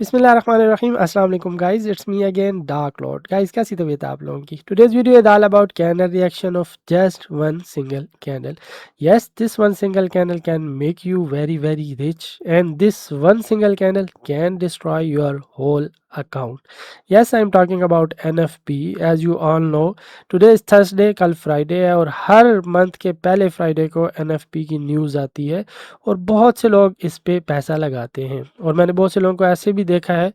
बिस्मिल्लाहिर्रहमानिर्रहीम अस्सलाम वालेकुम guys, it's me again dark lord. Guys, कैसी तबीयत है आप लोगों की? Today's video is all about candle reaction of just one single candle. Yes, this one single candle can make you very very rich and this one single candle can destroy your whole account. Yes, I'm talking about NFP. As you all know, today is Thursday, कल Friday है और हर month के पहले Friday को NFP की news आती है और बहुत से लोग इस पे पैसा लगाते हैं। और मैंने बहुत से लोगों को ऐसे भी देखा है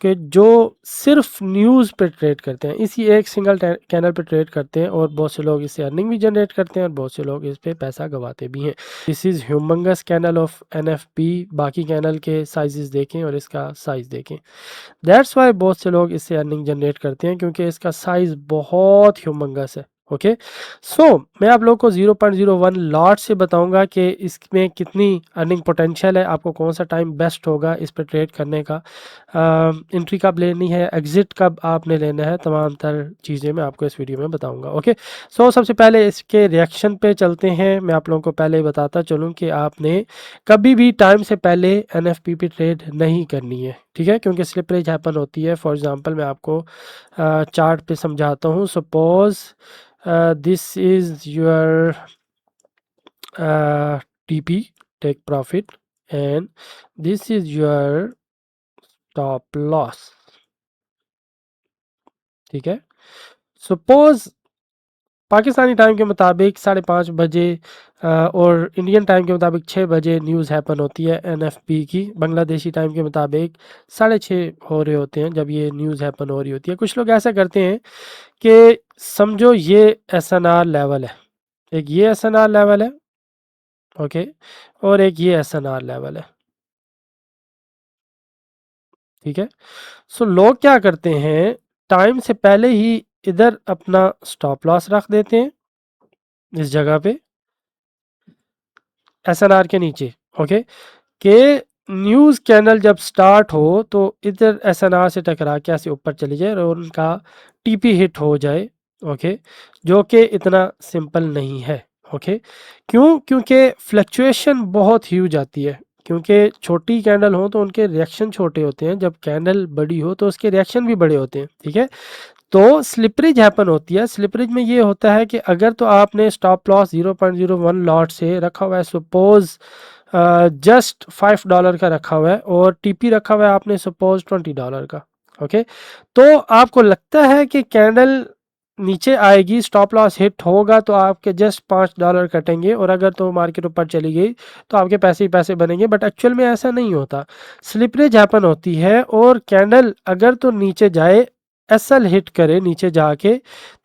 कि जो सिर्फ न्यूज़ पे ट्रेड करते हैं, इसी एक सिंगल कैनल पे ट्रेड करते हैं और बहुत से लोग इससे अर्निंग भी जनरेट करते हैं और बहुत से लोग इस पे पैसा गवाते भी हैं। This is humongous candle of NFP। बाकी कैनल के साइजेस देखें और इसका साइज़ देखें। दैट्स वाई बहुत से लोग इससे अर्निंग जनरेट करते हैं, क्योंकि इसका साइज़ बहुत ह्यूमंगस है। ओके, सो मैं आप लोग को 0.01 लॉट से बताऊंगा कि इसमें कितनी अर्निंग पोटेंशियल है, आपको कौन सा टाइम बेस्ट होगा इस पर ट्रेड करने का, एंट्री कब लेनी है, एग्जिट कब आपने लेना है, तमाम तर चीज़ें मैं आपको इस वीडियो में बताऊंगा। ओके, सो सबसे पहले इसके रिएक्शन पे चलते हैं। मैं आप लोगों को पहले ही बताता चलूँ कि आपने कभी भी टाइम से पहले NFP पे ट्रेड नहीं करनी है, ठीक है, क्योंकि स्लिपरेज हैपन होती है। फॉर एग्जांपल मैं आपको चार्ट पे समझाता हूँ। Suppose this is your TP, take profit, and this is your stop loss, ठीक है। सपोज पाकिस्तानी टाइम के मुताबिक 5:30 बजे और इंडियन टाइम के मुताबिक 6 बजे न्यूज़ हैपन होती है NFP की। बांग्लादेशी टाइम के मुताबिक 6:30 हो रहे होते हैं जब ये न्यूज़ हैपन हो रही होती है। कुछ लोग ऐसा करते हैं कि समझो ये SNR लेवल है, एक ये SNR लेवल है, ओके, और एक ये SNR लेवल है, ठीक है। सो लोग क्या करते हैं, टाइम से पहले ही इधर अपना स्टॉप लॉस रख देते हैं इस जगह पे SNR के नीचे, ओके, कि न्यूज़ चैनल जब स्टार्ट हो तो इधर SNR से टकरा के ऐसे ऊपर चली जाए और उनका TP हिट हो जाए, ओके, जो कि इतना सिंपल नहीं है। ओके, क्यों? क्योंकि फ्लक्चुएशन बहुत ह्यूज आती है, क्योंकि छोटी कैंडल हो तो उनके रिएक्शन छोटे होते हैं, जब कैंडल बड़ी हो तो उसके रिएक्शन भी बड़े होते हैं, ठीक है। तो स्लिपरेज हैपन होती है। स्लिपरेज में ये होता है कि अगर तो आपने स्टॉप लॉस 0.01 लॉट से रखा हुआ है, सपोज जस्ट $5 का रखा हुआ है, और TP रखा हुआ है आपने सपोज $20 का, ओके, तो आपको लगता है कि कैंडल नीचे आएगी, स्टॉप लॉस हिट होगा तो आपके जस्ट $5 कटेंगे, और अगर तो मार्केट ऊपर चली गई तो आपके पैसे ही पैसे बनेंगे, बट एक्चुअल में ऐसा नहीं होता। स्लिपरेज हैपन होती है और कैंडल अगर तो नीचे जाए, SL हिट करे नीचे जाके,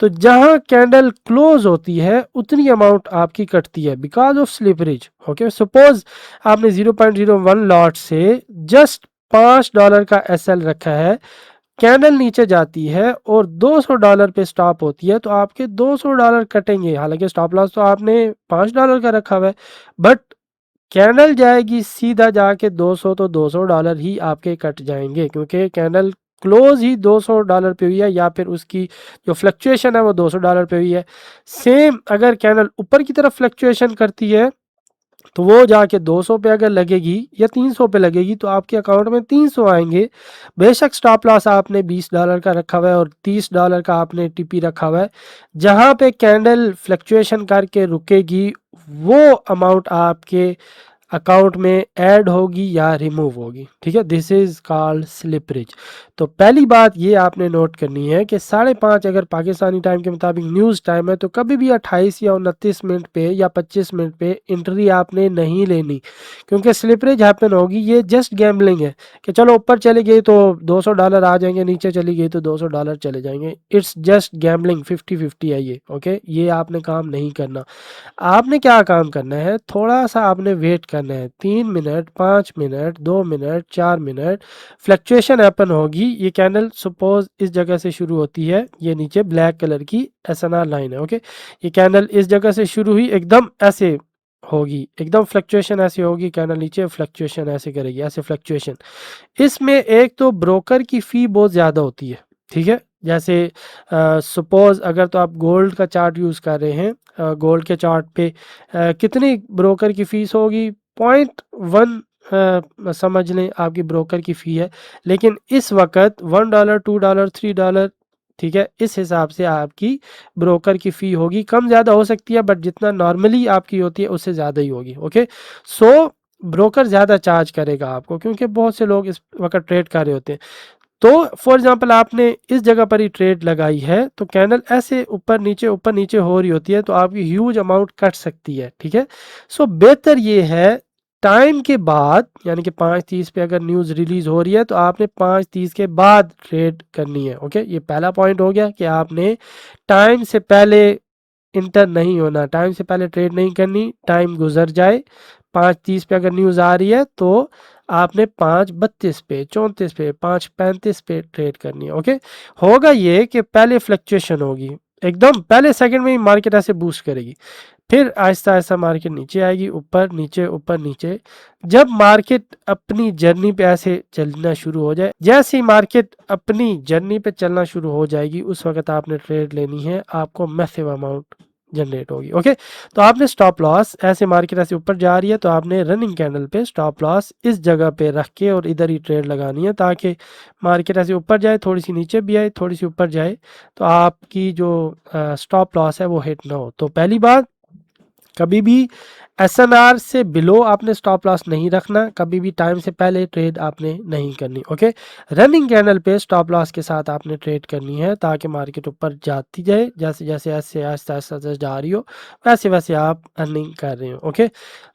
तो जहां कैंडल क्लोज होती है उतनी अमाउंट आपकी कटती है बिकॉज ऑफ स्लिपरेज। ओके, सपोज आपने 0.01 लॉट से जस्ट $5 का SL रखा है, कैंडल नीचे जाती है और $200 पे स्टॉप होती है, तो आपके $200 कटेंगे। हालांकि स्टॉप लॉस तो आपने $5 का रखा हुआ है, बट कैंडल जाएगी सीधा जाके 200, तो $200 ही आपके कट जाएंगे, क्योंकि कैंडल क्लोज ही $200 पे हुई है, या फिर उसकी जो फ्लक्चुएशन है वो $200 पे हुई है। सेम अगर कैंडल ऊपर की तरफ फ्लक्चुएशन करती है तो वो जाके 200 पे अगर लगेगी या 300 पे लगेगी तो आपके अकाउंट में 300 आएंगे। बेशक स्टॉप लॉस आपने $20 का रखा हुआ है और $30 का आपने TP रखा हुआ है, जहां पे कैंडल फ्लक्चुएशन करके रुकेगी वो अमाउंट आपके अकाउंट में ऐड होगी या रिमूव होगी, ठीक है। This is called slippage. तो पहली बात ये आपने नोट करनी है कि 5:30 अगर पाकिस्तानी टाइम के मुताबिक न्यूज़ टाइम है तो कभी भी 28 या 29 मिनट पे या 25 मिनट पे एंट्री आपने नहीं लेनी, क्योंकि स्लिपरेज हैपन होगी। ये जस्ट गैम्बलिंग है कि चलो ऊपर चली गई तो $200 आ जाएंगे, नीचे चली गई तो $200 चले जाएंगे। इट्स जस्ट गैम्बलिंग, 50-50 है ये, ओके। ये आपने काम नहीं करना। आपने क्या काम करना है, थोड़ा सा आपने वेट करना है, 3 minute, 5 minute, 2 minute, 4 minute, fluctuation happen होगी। ये कैंडल सपोज इस जगह से शुरू होती है, ये नीचे ब्लैक कलर की SNR लाइन है, ओके। ये कैंडल इस जगह से शुरू हुई, एकदम ऐसे होगी, एकदम फ्लक्चुएशन ऐसे होगी, कैंडल नीचे फ्लक्चुएशन ऐसे करेगी, ऐसे फ्लक्चुएशन। इसमें एक तो ब्रोकर की फ़ी बहुत ज़्यादा होती है, ठीक है। जैसे सपोज अगर तो आप गोल्ड का चार्ट यूज़ कर रहे हैं, गोल्ड के चार्ट पे कितनी ब्रोकर की फ़ीस होगी, 0.1 समझ लें आपकी ब्रोकर की फ़ी है, लेकिन इस वक़्त $1 $2 $3, ठीक है, इस हिसाब से आपकी ब्रोकर की फ़ी होगी। कम ज़्यादा हो सकती है बट जितना नॉर्मली आपकी होती है उससे ज़्यादा ही होगी। ओके, सो ब्रोकर ज़्यादा चार्ज करेगा आपको क्योंकि बहुत से लोग इस वक़्त ट्रेड कर रहे होते हैं। तो फॉर एग्जांपल आपने इस जगह पर ही ट्रेड लगाई है तो कैंडल ऐसे ऊपर नीचे हो रही होती है तो आपकी ह्यूज अमाउंट कट सकती है। ठीक है, सो बेहतर ये है टाइम के बाद, यानी कि 5:30 पे अगर न्यूज़ रिलीज हो रही है तो आपने 5:30 के बाद ट्रेड करनी है। ओके, ये पहला पॉइंट हो गया कि आपने टाइम से पहले इंटर नहीं होना, टाइम से पहले ट्रेड नहीं करनी। टाइम गुजर जाए, 5:30 पे अगर न्यूज़ आ रही है तो आपने 5:32 पे, 34 पे, 5:35 पे ट्रेड करनी है। ओके, होगा ये कि पहले फ्लक्चुएशन होगी, एकदम पहले सेकंड में ही मार्केट ऐसे बूस्ट करेगी, फिर आहिस्ता आहिस्ता मार्केट नीचे आएगी, ऊपर नीचे ऊपर नीचे। जब मार्केट अपनी जर्नी पे ऐसे चलना शुरू हो जाए, जैसे ही मार्केट अपनी जर्नी पे चलना शुरू हो जाएगी उस वक्त आपने ट्रेड लेनी है, आपको मैसिव अमाउंट जनरेट होगी। ओके, तो आपने स्टॉप लॉस, ऐसे मार्केट ऐसे ऊपर जा रही है तो आपने रनिंग कैंडल पे स्टॉप लॉस इस जगह पे रख के और इधर ही ट्रेड लगानी है ताकि मार्केट ऐसे ऊपर जाए, थोड़ी सी नीचे भी आए, थोड़ी सी ऊपर जाए, तो आपकी जो स्टॉप लॉस है वो हिट ना हो। तो पहली बात, कभी भी एसएनआर से बिलो आपने स्टॉप लॉस नहीं रखना, कभी भी टाइम से पहले ट्रेड आपने नहीं करनी। ओके, रनिंग कैंडल पे स्टॉप लॉस के साथ आपने ट्रेड करनी है ताकि मार्केट ऊपर जाती जाए, जैसे जैसे ऐसे आहिस्ता आहिस्ता जा रही हो वैसे वैसे आप अर्निंग कर रहे हो। ओके,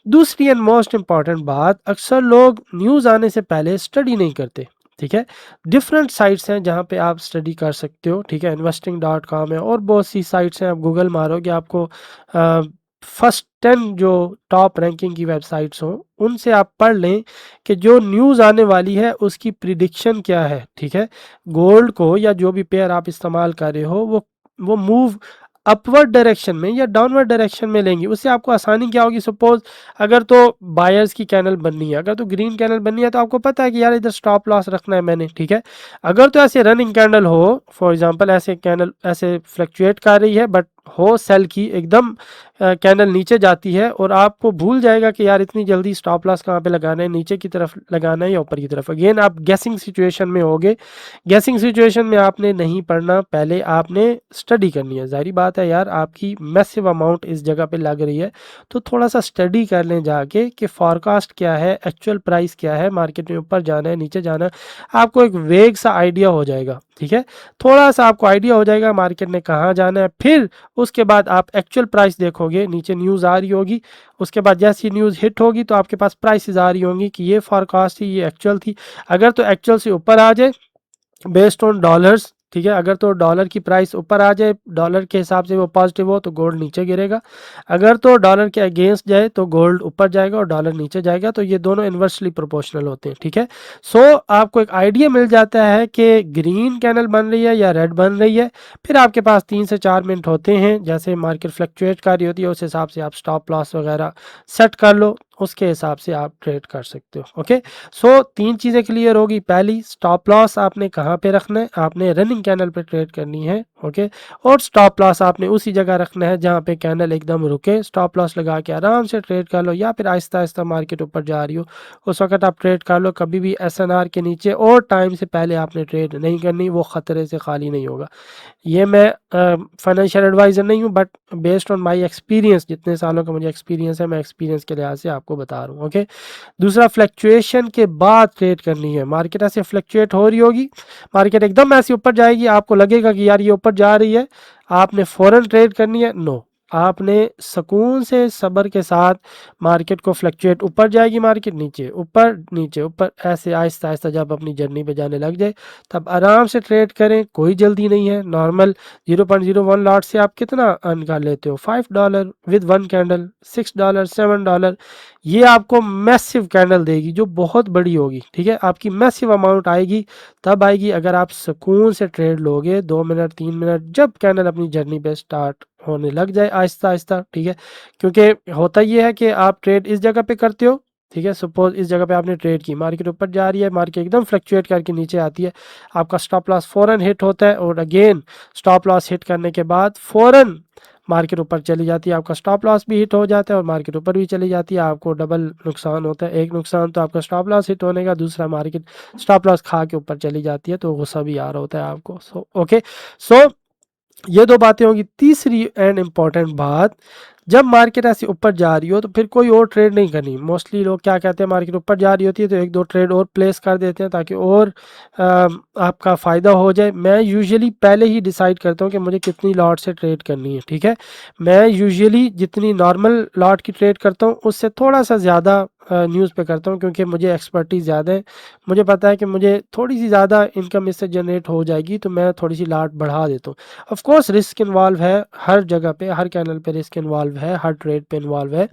दूसरी एंड मोस्ट इंपॉर्टेंट बात, अक्सर लोग न्यूज़ आने से पहले स्टडी नहीं करते। ठीक है, डिफरेंट साइट्स हैं जहाँ पे आप स्टडी कर सकते हो। ठीक है, investing.com है और बहुत सी साइट्स हैं, आप गूगल मारोगे आपको फर्स्ट 10 जो टॉप रैंकिंग की वेबसाइट्स हों उनसे आप पढ़ लें कि जो न्यूज़ आने वाली है उसकी प्रिडिक्शन क्या है। ठीक है, गोल्ड को या जो भी पेयर आप इस्तेमाल कर रहे हो वो मूव अपवर्ड डायरेक्शन में या डाउनवर्ड डायरेक्शन में लेंगी। उससे आपको आसानी क्या होगी, सपोज अगर तो बायर्स की कैंडल बननी है, अगर तो ग्रीन कैंडल बननी है तो आपको पता है कि यार इधर स्टॉप लॉस रखना है मैंने। ठीक है, अगर तो ऐसे रनिंग कैंडल हो, फॉर एग्जांपल ऐसे कैंडल ऐसे फ्लक्चुएट कर रही है बट हो सेल की, एकदम कैंडल नीचे जाती है और आपको भूल जाएगा कि यार इतनी जल्दी स्टॉप लॉस कहाँ पे लगाना है, नीचे की तरफ लगाना है या ऊपर की तरफ, अगेन आप गेसिंग सिचुएशन में होगे। गेसिंग सिचुएशन में आपने नहीं पढ़ना, पहले आपने स्टडी करनी है। जाहिर बात है यार, आपकी मैसिव अमाउंट इस जगह पे लग रही है तो थोड़ा सा स्टडी कर लें जाके कि फॉरकास्ट क्या है, एक्चुअल प्राइस क्या है, मार्केट में ऊपर जाना है नीचे जाना है, आपको एक वेग सा आइडिया हो जाएगा। ठीक है, थोड़ा सा आपको आइडिया हो जाएगा मार्केट ने कहाँ जाना है, फिर उसके बाद आप एक्चुअल प्राइस देखोगे, नीचे न्यूज़ आ रही होगी, उसके बाद जैसी न्यूज़ हिट होगी तो आपके पास प्राइसेस आ रही होंगी कि ये फॉरकास्ट थी, ये एक्चुअल थी। अगर तो एक्चुअल से ऊपर आ जाए बेस्ड ऑन डॉलर्स, ठीक है, अगर तो डॉलर की प्राइस ऊपर आ जाए, डॉलर के हिसाब से वो पॉजिटिव हो तो गोल्ड नीचे गिरेगा, अगर तो डॉलर के अगेंस्ट जाए तो गोल्ड ऊपर जाएगा और डॉलर नीचे जाएगा, तो ये दोनों इन्वर्सली प्रोपोर्शनल होते हैं। ठीक है, सो आपको एक आइडिया मिल जाता है कि ग्रीन कैंडल बन रही है या रेड बन रही है, फिर आपके पास 3 से 4 मिनट होते हैं, जैसे मार्केट फ्लक्चुएट कर रही होती है उस हिसाब से आप स्टॉप लॉस वगैरह सेट कर लो, उसके हिसाब से आप ट्रेड कर सकते हो। ओके, सो 3 चीज़ें क्लियर होगी, पहली स्टॉप लॉस आपने कहाँ पे रखना है, आपने रनिंग कैंडल पे ट्रेड करनी है। ओके, और स्टॉप लॉस आपने उसी जगह रखना है जहाँ पे कैंडल एकदम रुके, स्टॉप लॉस लगा के आराम से ट्रेड कर लो, या फिर आहिस्ता आहिस्ता मार्केट ऊपर जा रही हो उस वक्त आप ट्रेड कर लो। कभी भी एसएनआर के नीचे और टाइम से पहले आपने ट्रेड नहीं करनी, वो ख़तरे से खाली नहीं होगा। ये मैं फाइनेंशियल एडवाइज़र नहीं हूँ but based on my experience, जितने सालों का मुझे एक्सपीरियंस है, मैं एक्सपीरियंस के लिहाज से आपको बता रहा हूँ। ओके, दूसरा, फ्लक्चुएशन के बाद ट्रेड करनी है। मार्केट ऐसे फ्लक्चुएट हो रही होगी, मार्केट एकदम ऐसे ऊपर जाएगी, आपको लगेगा कि यार ये ऊपर जा रही है, आपने फ़ौरन ट्रेड करनी है? नो, आपने सुकून से सब्र के साथ, मार्केट को फ्लक्चुएट ऊपर जाएगी, मार्केट नीचे ऊपर ऐसे आहिस्ता आहिस्ता जब अपनी जर्नी पे जाने लग जाए तब आराम से ट्रेड करें, कोई जल्दी नहीं है। नॉर्मल 0.01 लॉट से आप कितना अर्न कर लेते हो, $5 विद वन कैंडल, $6 $7, ये आपको मैसिव कैंडल देगी जो बहुत बड़ी होगी। ठीक है, आपकी मैसिव अमाउंट आएगी तब आएगी अगर आप सुकून से ट्रेड लोगे, 2 मिनट 3 मिनट, जब कैंडल अपनी जर्नी पे स्टार्ट होने लग जाए आहिस्ता आहिस्ता। ठीक है, क्योंकि होता ये है कि आप ट्रेड इस जगह पे करते हो, ठीक है, सपोज इस जगह पे आपने ट्रेड की, मार्केट ऊपर जा रही है, मार्केट एकदम फ्लक्चुएट करके नीचे आती है, आपका स्टॉप लॉस फ़ौरन हिट होता है और अगेन स्टॉप लॉस हिट करने के बाद फ़ौरन मार्केट ऊपर चली जाती है, आपका स्टॉप लॉस भी हिट हो जाता है और मार्केट ऊपर भी चली जाती है, आपको डबल नुकसान होता है। एक नुकसान तो आपका स्टॉप लॉस हिट होने का, दूसरा मार्केट स्टॉप लॉस खा के ऊपर चली जाती है तो गुस्सा भी आ रहा होता है आपको। सो ओके, सो ये दो बातें होगी। तीसरी एंड इम्पॉर्टेंट बात, जब मार्केट ऐसे ऊपर जा रही हो तो फिर कोई और ट्रेड नहीं करनी। मोस्टली लोग क्या कहते हैं, मार्केट ऊपर जा रही होती है तो एक दो ट्रेड और प्लेस कर देते हैं ताकि और आपका फ़ायदा हो जाए। मैं यूजुअली पहले ही डिसाइड करता हूँ कि मुझे कितनी लॉट से ट्रेड करनी है, ठीक है। मैं यूजुअली जितनी नॉर्मल लॉट की ट्रेड करता हूँ उससे थोड़ा सा ज़्यादा न्यूज़ पे करता हूँ, क्योंकि मुझे एक्सपर्टीज़ ज़्यादा है। मुझे पता है कि मुझे थोड़ी सी ज़्यादा इनकम इससे जनरेट हो जाएगी तो मैं थोड़ी सी लॉट बढ़ा देता हूँ। ऑफ कोर्स रिस्क इन्वॉल्व है, हर जगह पे हर कैनल पे रिस्क इन्वॉल्व है, हर ट्रेड पे इन्वॉल्व है,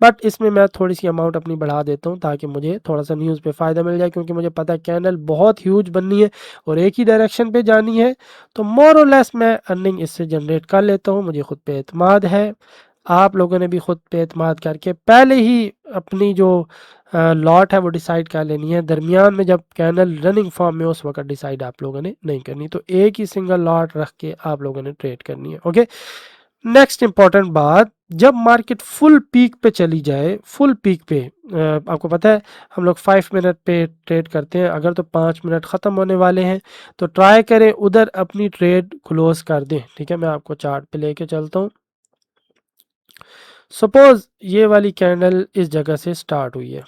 बट इसमें मैं थोड़ी सी अमाउंट अपनी बढ़ा देता हूँ ताकि मुझे थोड़ा सा न्यूज़ पे फ़ायदा मिल जाए, क्योंकि मुझे पता है कैनल बहुत ह्यूज बननी है और एक ही डायरेक्शन पे जानी है। तो मोर और लेस मैं अर्निंग इससे जनरेट कर लेता हूँ, मुझे खुद पे एतमाद है। आप लोगों ने भी खुद पे एतमाद करके पहले ही अपनी जो लॉट है वो डिसाइड कर लेनी है। दरमियान में जब कैनल रनिंग फॉर्म में उस वक्त डिसाइड आप लोगों ने नहीं करनी, तो एक ही सिंगल लॉट रख के आप लोगों ने ट्रेड करनी है। ओके, नेक्स्ट इंपॉर्टेंट बात, जब मार्केट फुल पीक पे चली जाए, फुल पीक पे आपको पता है हम लोग 5 मिनट पे ट्रेड करते हैं, अगर तो 5 मिनट ख़त्म होने वाले हैं तो ट्राई करें उधर अपनी ट्रेड क्लोज कर दें, ठीक है। मैं आपको चार्ट पे लेके चलता हूँ। सपोज ये वाली कैंडल इस जगह से स्टार्ट हुई है,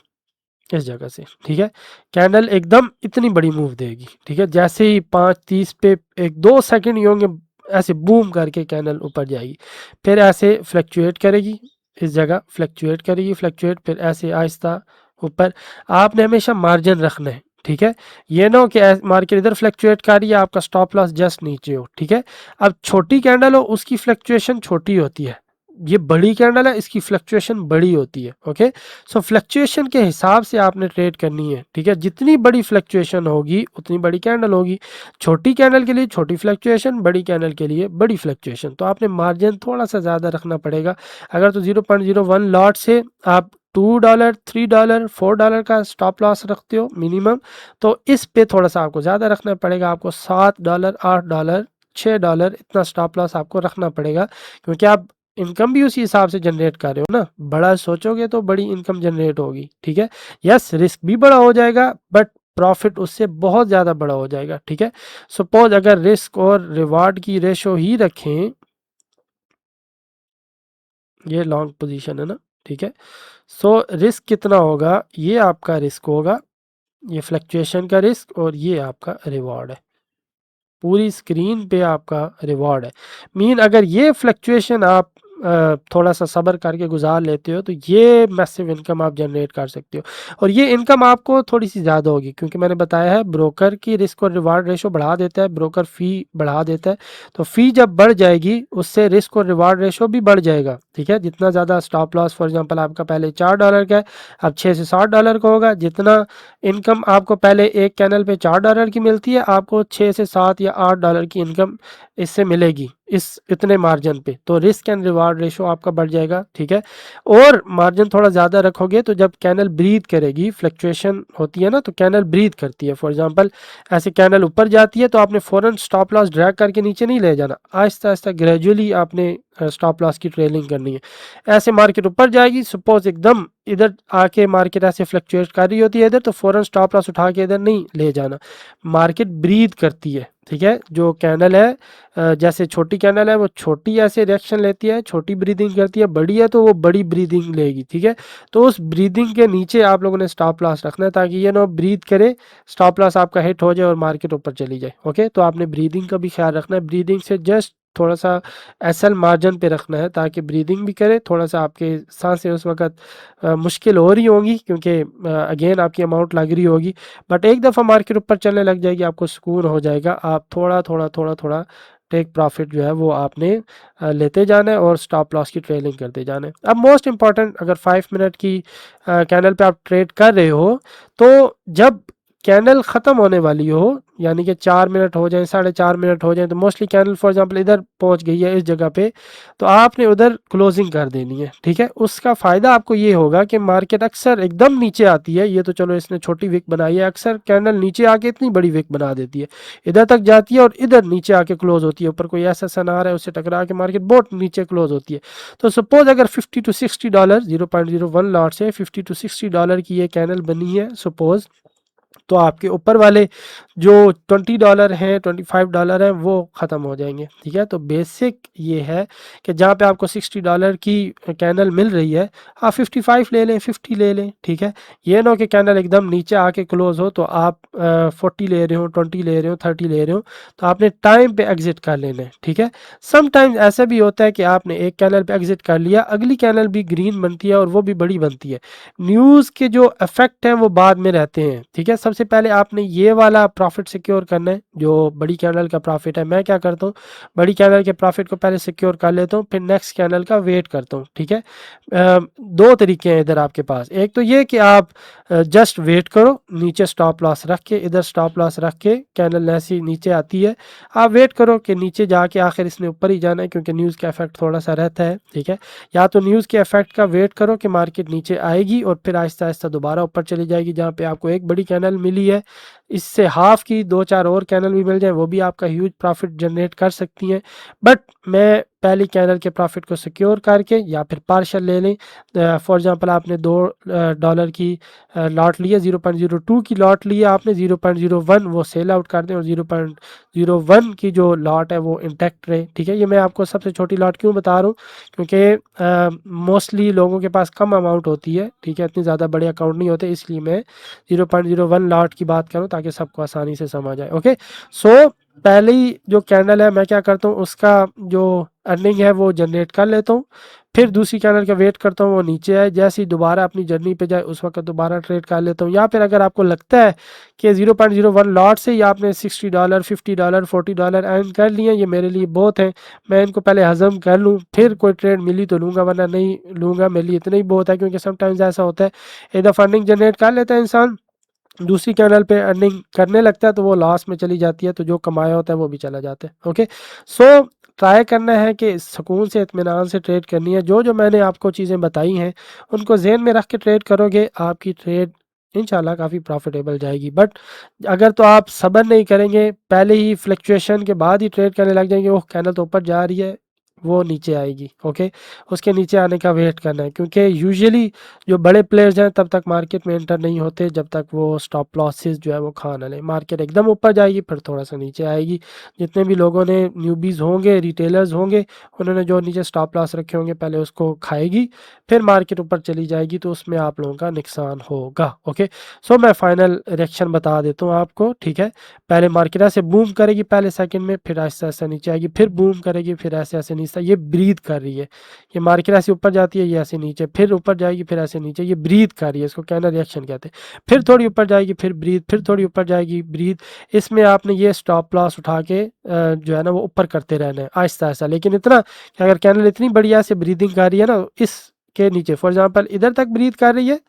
इस जगह से, ठीक है। कैंडल एकदम इतनी बड़ी मूव देगी, ठीक है। जैसे ही 5:30 पे एक 2 सेकंड ही होंगे, ऐसे बूम करके कैंडल ऊपर जाएगी, फिर ऐसे फ्लक्चुएट करेगी, इस जगह फ्लक्चुएट करेगी, फ्लक्चुएट, फिर ऐसे आहिस्ता ऊपर। आपने हमेशा मार्जिन रखना है, ठीक है। ये ना हो कि मार्केट इधर फ्लक्चुएट कर रही है, आपका स्टॉप लॉस जस्ट नीचे हो, ठीक है। अब छोटी कैंडल हो उसकी फ्लक्चुएशन छोटी होती है, ये बड़ी कैंडल है इसकी फ्लक्चुएशन बड़ी होती है। ओके, सो फ्लक्चुएशन के हिसाब से आपने ट्रेड करनी है, ठीक है। जितनी बड़ी फ्लक्चुएशन होगी उतनी बड़ी कैंडल होगी। छोटी कैंडल के लिए छोटी फ्लक्चुएशन, बड़ी कैंडल के लिए बड़ी फ्लक्चुएशन, तो आपने मार्जिन थोड़ा सा ज़्यादा रखना पड़ेगा। अगर तो 0.01 लॉट से आप $2, $3, $4 का स्टॉप लॉस रखते हो मिनिमम, तो इस पे थोड़ा सा आपको ज़्यादा रखना पड़ेगा। आपको $7, $8, $6 इतना स्टॉप लॉस आपको रखना पड़ेगा, क्योंकि आप इनकम भी उसी हिसाब से जनरेट कर रहे हो ना। बड़ा सोचोगे तो बड़ी इनकम जनरेट होगी, ठीक है। यस, रिस्क भी बड़ा हो जाएगा बट प्रॉफिट उससे बहुत ज़्यादा बड़ा हो जाएगा, ठीक है। सपोज अगर रिस्क और रिवार्ड की रेशो ही रखें, ये लॉन्ग पोजीशन है ना, ठीक है। सो रिस्क कितना होगा, ये आपका रिस्क होगा, ये फ्लक्चुएशन का रिस्क, और ये आपका रिवॉर्ड है। पूरी स्क्रीन पे आपका रिवॉर्ड है। मीन अगर ये फ्लक्चुएशन आप थोड़ा सा सब्र करके गुजार लेते हो तो ये मैसिव इनकम आप जनरेट कर सकते हो। और ये इनकम आपको थोड़ी सी ज़्यादा होगी, क्योंकि मैंने बताया है ब्रोकर की रिस्क और रिवार्ड रेशो बढ़ा देता है, ब्रोकर फ़ी बढ़ा देता है। तो फ़ी जब बढ़ जाएगी उससे रिस्क और रिवार्ड रेशो भी बढ़ जाएगा, ठीक है। जितना ज़्यादा स्टॉप लॉस फॉर एग्जांपल आपका पहले $4 का है, अब 6 से $7 का होगा। जितना इनकम आपको पहले एक कैनल पे $4 की मिलती है, आपको 6 से 7 या $8 की इनकम इससे मिलेगी इस इतने मार्जिन पे। तो रिस्क एंड रिवार्ड रेशो आपका बढ़ जाएगा, ठीक है। और मार्जिन थोड़ा ज़्यादा रखोगे तो जब कैनल ब्रीथ करेगी, फ्लक्चुएशन होती है ना, तो कैनल ब्रीथ करती है। फॉर एग्जांपल ऐसे कैनल ऊपर जाती है तो आपने फ़ौरन स्टॉप लॉस ड्रैग करके नीचे नहीं ले जाना, आहिस्ता आहिस्ता ग्रेजुअली आपने स्टॉप लॉस की ट्रेलिंग करनी है। ऐसे मार्केट ऊपर जाएगी, सपोज एकदम इधर आके मार्केट ऐसे फ्लक्चुएट कर रही होती है इधर, तो फ़ौरन स्टॉप लॉस उठा के इधर नहीं ले जाना। मार्केट ब्रीथ करती है, ठीक है। जो कैनल है जैसे छोटी कैनल है वो छोटी ऐसे रिएक्शन लेती है, छोटी ब्रीदिंग करती है, बड़ी है तो वो बड़ी ब्रीदिंग लेगी, ठीक है। तो उस ब्रीदिंग के नीचे आप लोगों ने स्टॉप लॉस रखना है ताकि ये ना ब्रीथ करे, स्टॉप लॉस आपका हिट हो जाए और मार्केट ऊपर चली जाए। ओके, तो आपने ब्रीदिंग का भी ख्याल रखना है, ब्रीदिंग से जस्ट थोड़ा सा एसएल मार्जिन पे रखना है ताकि ब्रीदिंग भी करे। थोड़ा सा आपके सांसें उस वक्त मुश्किल हो रही होंगी क्योंकि अगेन आपकी अमाउंट लग रही होगी, बट एक दफ़ा मार्केट ऊपर चलने लग जाएगी आपको सुकून हो जाएगा। आप थोड़ा थोड़ा थोड़ा थोड़ा टेक प्रॉफिट जो है वो आपने लेते जाना है और स्टॉप लॉस की ट्रेलिंग करते जाना है। अब मोस्ट इंपॉर्टेंट, अगर 5 मिनट की कैंडल पे आप ट्रेड कर रहे हो तो जब कैंडल ख़त्म होने वाली हो यानी कि 4 मिनट हो जाए, 4.5 मिनट हो जाए, तो मोस्टली कैंडल फॉर एग्जांपल इधर पहुंच गई है इस जगह पे, तो आपने उधर क्लोजिंग कर देनी है, ठीक है। उसका फ़ायदा आपको ये होगा कि मार्केट अक्सर एकदम नीचे आती है, ये तो चलो इसने छोटी विक बनाई है, अक्सर कैंडल नीचे आके इतनी बड़ी विक बना देती है, इधर तक जाती है और इधर नीचे आके क्लोज होती है, ऊपर कोई ऐसा सनार है उससे टकरा के मार्केट बहुत नीचे क्लोज होती है। तो सपोज अगर $50 to $60 0.01 लॉट से $50 to $60 की ये कैंडल बनी है सपोज, तो आपके ऊपर वाले जो $20 हैं, $25 हैं, वो ख़त्म हो जाएंगे, ठीक है। तो बेसिक ये है कि जहाँ पे आपको $60 की कैंडल मिल रही है, आप 55 ले लें, 50 ले लें, ठीक है। ये ना हो कि कैंडल एकदम नीचे आके क्लोज हो तो आप 40 ले रहे हो, 20 ले रहे हो, 30 ले रहे हो, तो आपने टाइम पे एग्जिट कर लेना है, ठीक है। समटाइम्स ऐसा भी होता है कि आपने एक कैंडल पे एग्जिट कर लिया, अगली कैंडल भी ग्रीन बनती है और वो भी बड़ी बनती है। न्यूज़ के जो इफेक्ट हैं वो बाद में रहते हैं, ठीक है। सबसे पहले आपने ये वाला प्रॉफिट सिक्योर करना है, जो बड़ी कैंडल का प्रॉफिट है। मैं क्या करता हूँ, बड़ी कैंडल के प्रॉफिट को पहले सिक्योर कर लेता हूँ, फिर नेक्स्ट कैंडल का वेट करता हूँ, ठीक है। दो तरीके हैं इधर आपके पास, एक तो ये कि आप जस्ट वेट करो, नीचे स्टॉप लॉस रख के, इधर स्टॉप लॉस रख के, कैंडल ऐसी नीचे आती है, आप वेट करो कि नीचे जाके आखिर इसने ऊपर ही जाना है, क्योंकि न्यूज़ का इफेक्ट थोड़ा सा रहता है, ठीक है। या तो न्यूज़ के इफेक्ट का वेट करो कि मार्केट नीचे आएगी और फिर आहिस्ता आहिस्ता दोबारा ऊपर चली जाएगी, जहाँ पे आपको एक बड़ी कैंडल मिली है, इससे हाफ की 2-4 और कैंडल भी मिल जाए, वो भी आपका ह्यूज प्रॉफिट जनरेट कर सकती हैं। बट मैं पहली कैंडल के प्रॉफिट को सिक्योर करके या फिर पार्शल ले लें, फॉर एग्जांपल आपने $2 की लॉट लिया, 0.02 की लॉट लिया आपने, 0.01 वो सेल आउट कर दें और 0.01 की जो लॉट है वो इंटैक्ट रहे, ठीक है। ये मैं आपको सबसे छोटी लॉट क्यों बता रहा हूँ, क्योंकि मोस्टली लोगों के पास कम अमाउंट होती है, ठीक है, इतनी ज़्यादा बड़े अकाउंट नहीं होते, इसलिए मैं 0.01 लॉट की बात करूँ ताकि सबको आसानी से समझ आए। ओके, सो पहली जो कैंडल है मैं क्या करता हूँ, उसका जो अर्निंग है वो जनरेट कर लेता हूँ, फिर दूसरी कैंडल का वेट करता हूँ वो नीचे आए, जैसे ही दोबारा अपनी जर्नी पे जाए उस वक्त दोबारा ट्रेड कर लेता हूँ। या फिर अगर आपको लगता है कि 0.01 लॉट से ही आपने $60, $50, $40 अर्न कर लिए, ये मेरे लिए बहुत है, मैं इनको पहले हजम कर लूँ, फिर कोई ट्रेड मिली तो लूँगा, वरना नहीं लूँगा, मेरे लिए इतना ही बहुत है। क्योंकि समटाइम्स ऐसा होता है, एक दफ़ा अर्निंग जनरेट कर लेता है इंसान, दूसरी कैंडल पे अर्निंग करने लगता है तो वो लॉस में चली जाती है, तो जो कमाया होता है वो भी चला जाता है। ओके, सो ट्राई करना है कि सुकून से इत्मीनान से ट्रेड करनी है, जो जो मैंने आपको चीज़ें बताई हैं उनको जहन में रख के ट्रेड करोगे, आपकी ट्रेड इंशाल्लाह काफ़ी प्रॉफिटेबल जाएगी। बट अगर तो आप सब्र नहीं करेंगे, पहले ही फ्लक्चुएशन के बाद ही ट्रेड करने लग जाएंगे, ओह कैंडल तो ऊपर जा रही है, वो नीचे आएगी, ओके, उसके नीचे आने का वेट करना है। क्योंकि यूजुअली जो बड़े प्लेयर्स हैं तब तक मार्केट में एंटर नहीं होते जब तक वो स्टॉप लॉसेस जो है वो खा ना लें। मार्केट एकदम ऊपर जाएगी फिर थोड़ा सा नीचे आएगी, जितने भी लोगों ने न्यूबीज़ होंगे, रिटेलर्स होंगे, उन्होंने जो नीचे स्टॉप लॉस रखे होंगे पहले उसको खाएगी, फिर मार्केट ऊपर चली जाएगी, तो उसमें आप लोगों का नुकसान होगा। ओके, सो मैं फाइनल रिएक्शन बता देता हूँ आपको, ठीक है। पहले मार्केट ऐसे बूम करेगी पहले सेकंड में, फिर ऐसा ऐसा नीचे आएगी, फिर बूम करेगी, फिर ऐसे ऐसे नीचे, ये ब्रीथ कर रही है, ये मार्केट ऐसे ऊपर जाती है, ये ऐसे नीचे, फिर ऊपर जाएगी, फिर ऐसे नीचे, ये ब्रीथ कर रही है, इसको कैंडल रिएक्शन कहते हैं। फिर थोड़ी ऊपर जाएगी, फिर ब्रीथ, फिर थोड़ी ऊपर जाएगी, ब्रीथ। इसमें आपने ये स्टॉप लॉस उठा के जो है ना वो ऊपर करते रहना है आहिस्ता आहिस्ता, लेकिन इतना कि अगर कैंडल इतनी बढ़िया से ब्रीदिंग कर रही है ना, इसके नीचे फॉर एग्जांपल इधर तक ब्रीथ कर रही है,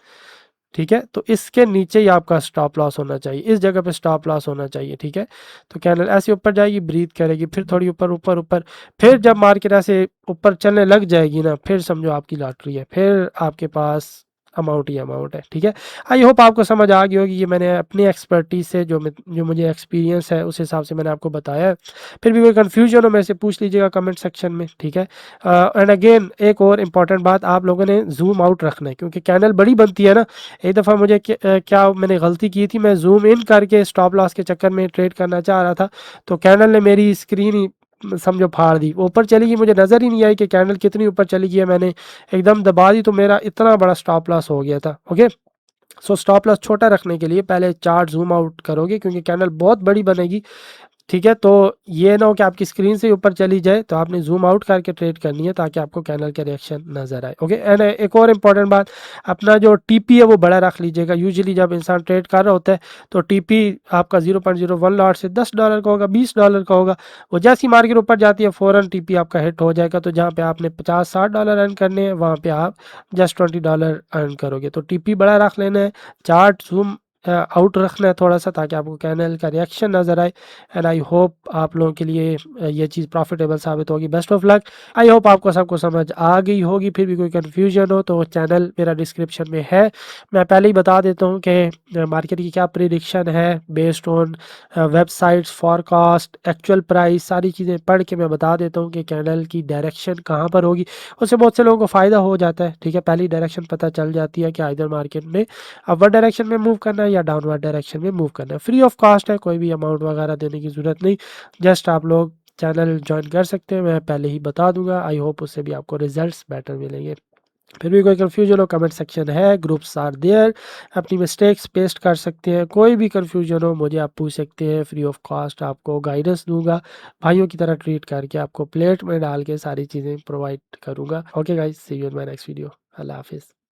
ठीक है, तो इसके नीचे ही आपका स्टॉप लॉस होना चाहिए, इस जगह पे स्टॉप लॉस होना चाहिए, ठीक है। तो कैंडल ऐसे ऊपर जाएगी, ब्रीथ करेगी, फिर थोड़ी ऊपर ऊपर ऊपर, फिर जब मार्केट ऐसे ऊपर चलने लग जाएगी ना, फिर समझो आपकी लॉटरी है, फिर आपके पास अमाउंट ही अमाउंट है, ठीक है। आई होप आपको समझ आ गई होगी, ये मैंने अपनी एक्सपर्टीज से जो मुझे एक्सपीरियंस है उस हिसाब से मैंने आपको बताया है। फिर भी कोई कन्फ्यूजन हो मेरे से पूछ लीजिएगा कमेंट सेक्शन में, ठीक है। एंड अगेन एक और इम्पॉर्टेंट बात, आप लोगों ने जूम आउट रखना है, क्योंकि कैंडल बड़ी बनती है ना। एक दफ़ा मुझे क्या मैंने गलती की थी, मैं जूम इन करके स्टॉप लॉस के चक्कर में ट्रेड करना चाह रहा था, तो कैंडल ने मेरी स्क्रीन ही समझो फाड़ दी, वो ऊपर चली गई, मुझे नज़र ही नहीं आई कि कैंडल कितनी ऊपर चली गई है, मैंने एकदम दबा दी तो मेरा इतना बड़ा स्टॉप लॉस हो गया था। ओके, सो स्टॉप लॉस छोटा रखने के लिए पहले चार्ट जूम आउट करोगे, क्योंकि कैंडल बहुत बड़ी बनेगी, ठीक है। तो ये ना हो कि आपकी स्क्रीन से ऊपर चली जाए, तो आपने जूम आउट करके ट्रेड करनी है ताकि आपको कैंडल के रिएक्शन नजर आए। ओके, एंड एक और इम्पॉर्टेंट बात, अपना जो टीपी है वो बड़ा रख लीजिएगा। यूजुअली जब इंसान ट्रेड कर रहा होता है तो टीपी आपका 0.01 लॉट से $10 का होगा, $20 का होगा, वो जैसी मार्केट ऊपर जाती है फ़ौरन टीपी आपका हिट हो जाएगा। तो जहाँ पे आपने $50-60 अर्न करने हैं, वहाँ पे आप जस्ट $20 अर्न करोगे। तो टीपी बड़ा रख लेना है, चार्ट जूम आउट रखना है थोड़ा सा, ताकि आपको कैंडल का रिएक्शन नज़र आए। एंड आई होप आप लोगों के लिए ये चीज़ प्रॉफिटेबल साबित होगी। Best of luck. I hope आपको सबको समझ आ गई होगी। फिर भी कोई कन्फ्यूजन हो तो चैनल मेरा डिस्क्रिप्शन में है। मैं पहले ही बता देता हूँ कि मार्केट की क्या प्रिडिक्शन है based on websites, forecast, actual price, सारी चीज़ें पढ़ के मैं बता देता हूँ कि कैंडल की डायरेक्शन कहाँ पर होगी। उससे बहुत से लोगों को फ़ायदा हो जाता है। ठीक है, पहली डायरेक्शन पता चल जाती है कि इधर मार्केट में अपवर्ड डायरेक्शन में मूव करना है या डाउनवर्ड डायरेक्शन में मूव करना है। फ्री ऑफ कॉस्ट है, कोई भी अमाउंट वगैरह देने की ज़रूरत नहीं। जस्ट आप लोग चैनल ज्वाइन कर सकते हैं, मैं पहले ही बता दूंगा। आई होप उससे भी आपको रिजल्ट्स बेटर मिलेंगे। फिर भी कोई कन्फ्यूजन हो, कमेंट सेक्शन है, ग्रुप्स आर देयर, अपनी मिस्टेक्स पेस्ट कर सकते हैं। कोई भी कन्फ्यूजन हो मुझे आप पूछ सकते हैं, फ्री ऑफ कॉस्ट आपको गाइडेंस दूंगा, भाइयों की तरह ट्रीट करके आपको प्लेट में डाल के सारी चीज़ें प्रोवाइड करूंगा। Okay guys, see you in my next video. अल्लाह हाफिज़।